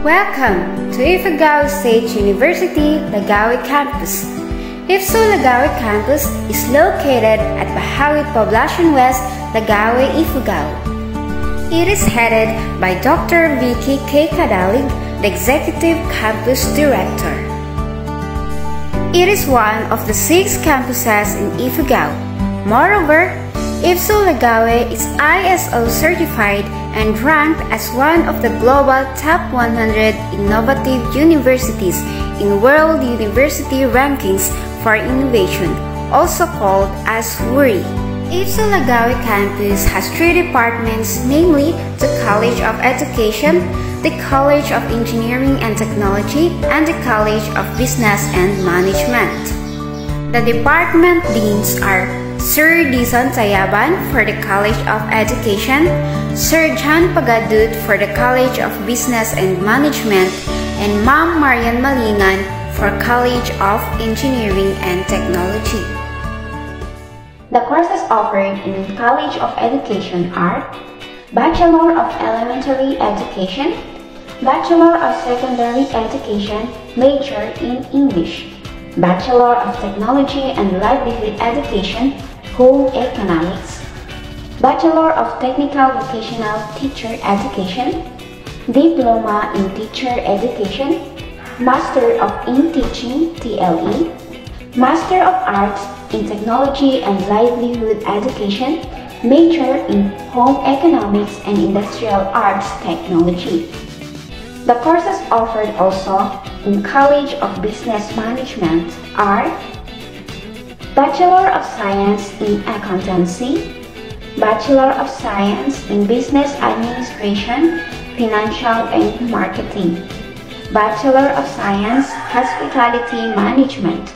Welcome to Ifugao State University, Lagawi Campus. IFSU Lagawi Campus is located at Bahawit Poblacion West, Lagawi, Ifugao. It is headed by Dr. Vicky K. Kadalig, the Executive Campus Director. It is one of the 6 campuses in Ifugao. Moreover, IFSU Lagawi is ISO certified and ranked as one of the global top 100 innovative universities in World University Rankings for Innovation, also called as WURI. IFSU Lagawi Campus has 3 departments, namely the College of Education, the College of Engineering and Technology, and the College of Business and Management. The department deans are Sir Dison Tayaban for the College of Education, Sir John Pagadut for the College of Business and Management, and Ma'am Marian Malingan for College of Engineering and Technology. The courses offered in the College of Education are Bachelor of Elementary Education, Bachelor of Secondary Education, major in English, Bachelor of Technology and Livelihood Education, Home Economics, Bachelor of Technical Vocational Teacher Education, Diploma in Teacher Education, Master of In Teaching (TLE), Master of Arts in Technology and Livelihood Education, major in Home Economics and Industrial Arts Technology. The courses offered also in College of Business Management are Bachelor of Science in Accountancy, Bachelor of Science in Business Administration, Financial and Marketing, Bachelor of Science Hospitality Management,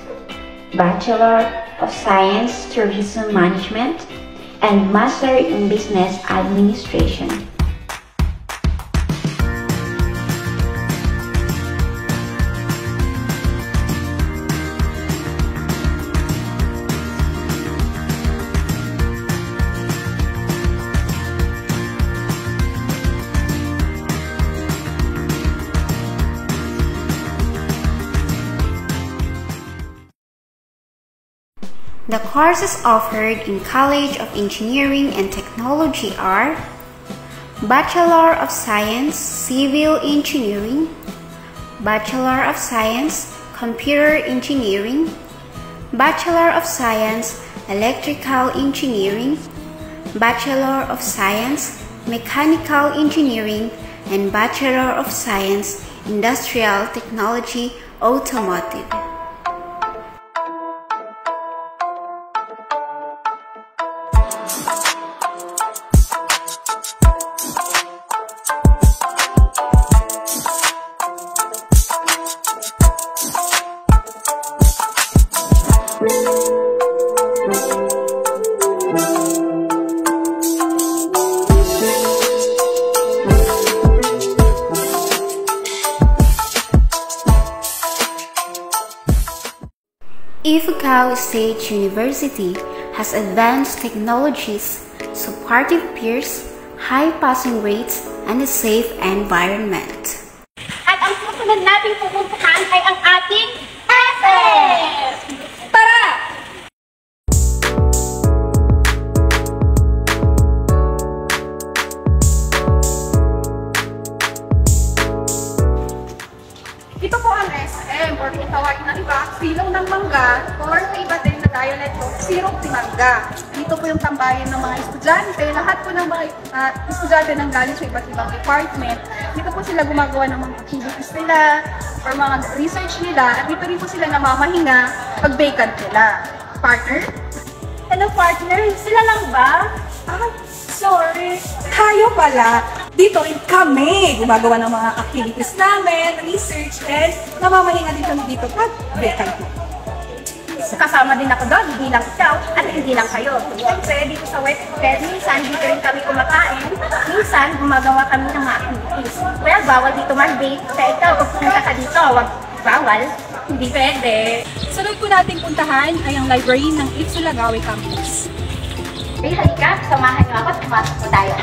Bachelor of Science Tourism Management, and Master in Business Administration. The courses offered in College of Engineering and Technology are Bachelor of Science Civil Engineering, Bachelor of Science Computer Engineering, Bachelor of Science Electrical Engineering, Bachelor of Science Mechanical Engineering, and Bachelor of Science Industrial Technology Automotive. Ifugao State University has advanced technologies, supportive peers, high passing rates, and a safe environment. At ang susunod nating pupuntahan ay ang ating SS! Tara! Ito po ang SM, or kung tawagin ng iba, silong ng mangga, or sa iba din na dialect po, sirop ni mangga. Dito po yung tambayan ng mga estudyante. Lahat po ng mga estudyante nang galing sa iba't ibang department. Dito po sila gumagawa ng mga activities nila, or mga research nila. At dito rin po sila namamahinga pag vacant nila. Partner? Hello partner, sila lang ba? Ah, sorry. Tayo pala. Dito rin kami gumagawa ng mga activities namin, research, and namamahinga din kami dito pag vacant. Kasama din ako doon, hindi lang ikaw at hindi lang kayo. Siyempre, dito sa Westbed, minsan dito rin kami kumakain, minsan gumagawa kami ng mga activities. Well, bawal dito mag-date. Kaya ikaw, kung pumunta ka dito, wag bawal. Hindi pwede. Sunod po nating puntahan ay ang library ng IFSU Lagawi Campus. Hey, halika, samahan niyo ako at pumasok po tayo.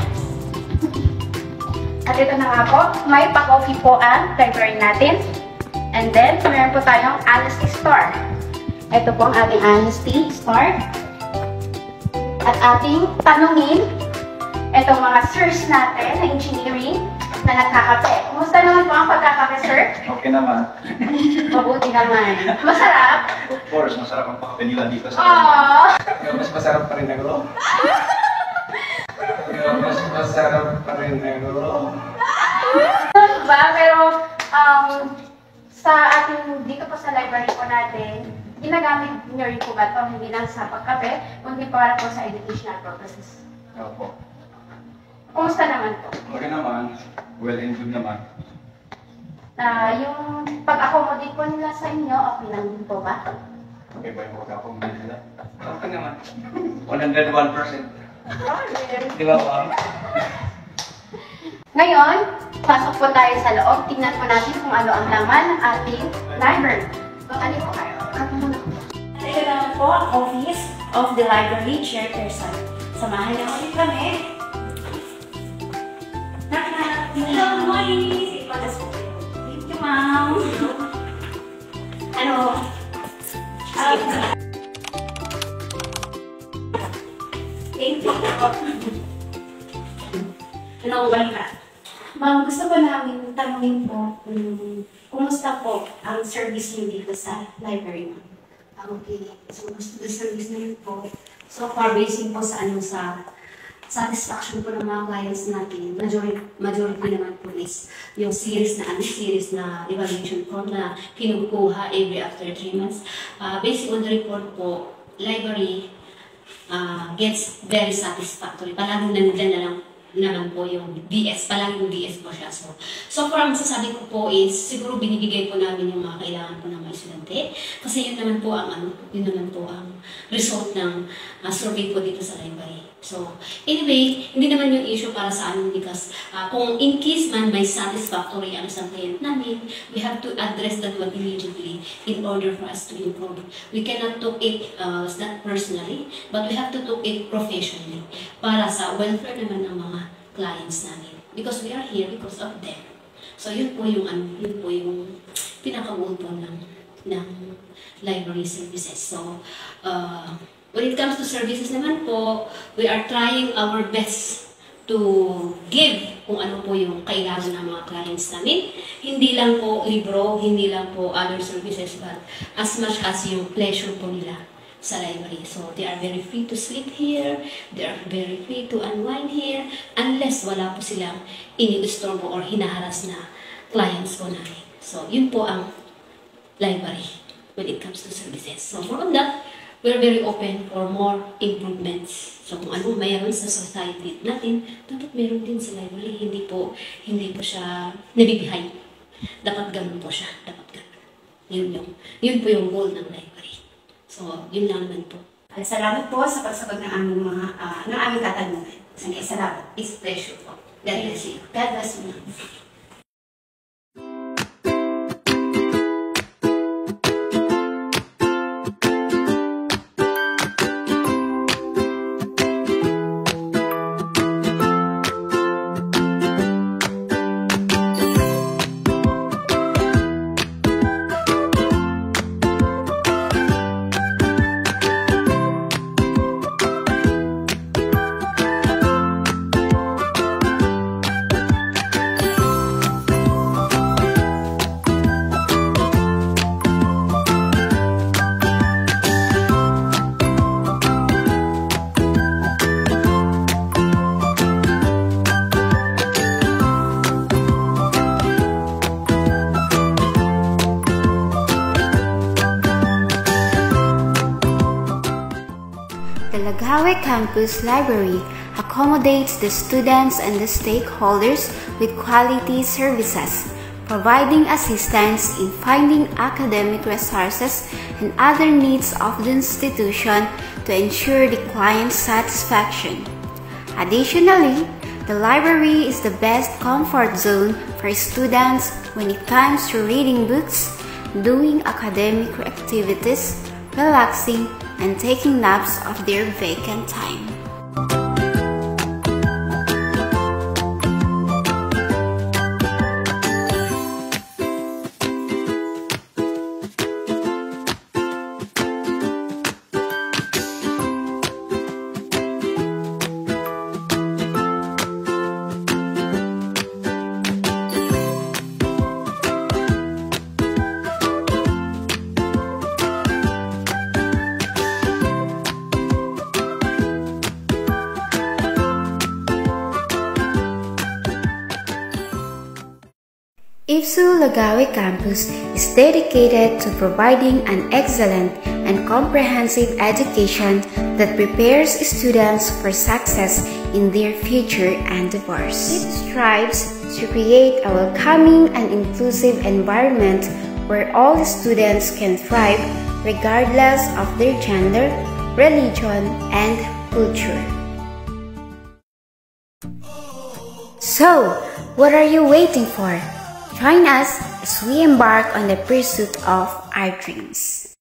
At ito na nga po, may pa-coffee po ang library natin. And then, meron po tayong honesty store. Ito po ang ating honesty store. At ating tanungin, itong mga sirs natin na engineering na nagkakape. Kumusta naman po ang pagkakape, sir? Okay naman. Mabuti naman. Masarap? Of course, masarap ang kape nila dito sa Aww! Mas masarap pa rin ang ro. Mas masarap pa rin ang ro. Diba? Pero, sa ating, dito po sa library po natin, ginagamit nyo rin po ba ito? Hindi lang sa pagkape, kundi para po sa educational purposes. Opo. Kumusta naman po? Okay naman. Well and good naman. Yung pag-accommodate po nila sa inyo, okay lang din po ba? Okay ba yung pagkakamali nila? Okay naman. 101%. Di ba ba? Ngayon, pasok po tayo sa loob. Tingnan po natin kung ano ang laman ng ating library. Ano po kayo? Ito naman po ang office of the library chairperson. Samahan niyo ulit kami. Hello, morning! Thank you, ma'am. Ano? Thank you. Ano ba ka? Ma'am, gusto ko namin tanungin po kumusta po ang service niyo dito sa library, ma'am? Okay. So, gusto the service niyo po. So far, basing po sa satisfaction po ng mga clients natin, majority naman po is yung series na evaluation form na kinukuha every after 3 months. Based on the report po, library gets very satisfactory. Palaging nandiyan na lang naman po yung DS, palaging yung DS po siya. So far, ang masasabi ko po is, siguro binibigay po namin yung mga kailangan po ng mga estudyante. Kasi yun naman po ang result ng survey po dito sa library. So, anyway, hindi naman yung issue para sa amin because kung in case man may satisfactory ang isang client namin, we have to address that one immediately in order for us to improve. We cannot take it not personally, but we have to take it professionally para sa welfare naman ng mga clients namin. Because we are here because of them. So, yun po yung pinaka-goal po ng library services. So, when it comes to services naman po, we are trying our best to give kung ano po yung kailangan ng mga clients namin. Hindi lang po libro, hindi lang po other services, but as much as yung pleasure po nila sa library. So, they are very free to sleep here, they are very free to unwind here, unless wala po silang ini-istorbo or hinaharas na clients po namin. So, yun po ang library when it comes to services. So, more on that, we're very open for more improvements. So, kung ano mayroon sa society natin, dapat meron din sa library. Hindi po siya nabibihay. Dapat ganun po siya. Dapat ganun. Yun po yung goal ng library. So, yun lang naman po. Salamat po sa pagsagot ng aming katanungan. Salamat. It's a pleasure po. God bless you. God bless you. The Lagawe Campus Library accommodates the students and the stakeholders with quality services, providing assistance in finding academic resources and other needs of the institution to ensure the client's satisfaction. Additionally, the library is the best comfort zone for students when it comes to reading books, doing academic activities, relaxing, and taking naps of their vacant time. IFSU Lagawe Campus is dedicated to providing an excellent and comprehensive education that prepares students for success in their future endeavors. It strives to create a welcoming and inclusive environment where all students can thrive regardless of their gender, religion, and culture. So, what are you waiting for? Join us as we embark on the pursuit of our dreams.